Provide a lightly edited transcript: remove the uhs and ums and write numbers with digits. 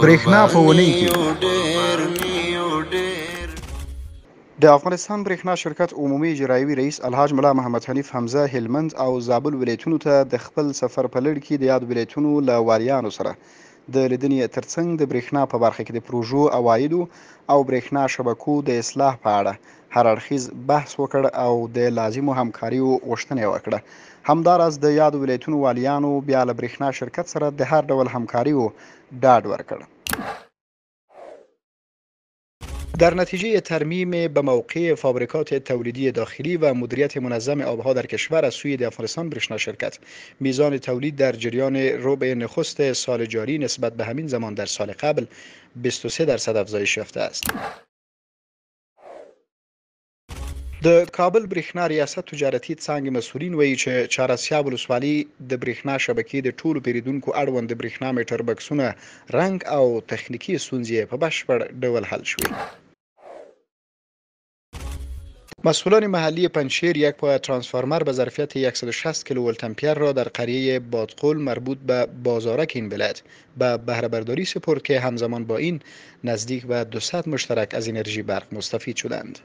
برېښنا په اونۍ کې د افغانستان برېښنا شرکت عمومي اجرایوي رئیس الحاج ملا محمد حنیف حمزه هلمند او زابل ولایتونو ته د خپل سفر په لړ کې د یاد ولایتونو له والیانو سره د لیدنې ترڅنګ د برېښنا په برخه کې د پروژو عوایدو او برېښنا شبکو د اصلاح په اړه هر اړخیز بحث وکړ او د لازمو همکاریو غوښتنه وکړه. همداراز د یاد ولایتونو والیانو بیا له برېښنا شرکت سره د هر ډول همکاریو ډاډ ورکړ. در نتیجه ترمیم به موقع فابریکات تولیدی داخلی و مدیریت منظم آبها در کشور از سوی افغانستان برېښنا شرکت میزان تولید در جریان ربع نخست سال جاری نسبت به همین زمان در سال قبل 23% افزایش یافته است. د کابل برېښنا ریاست تجارتي څانګې مسؤلین وایي چې چهاراسیاب ولسوالي د برېښنا شبکې د ټولو پیریدونکو اړوند د برېښنا میټر بکسونه رنګ او تخنیکي ستونزې په بشپړ ډول حل شوې. مسئولان محلی پنجشیر یک پایه ترانسفورمر به ظرفیت 160 کیلوولت امپیر را در قریه بادقل مربوط به بازارک این ولایت به بهره برداری سپرد که همزمان با این نزدیک به 200 مشترک از انرژی برق مستفید شدند.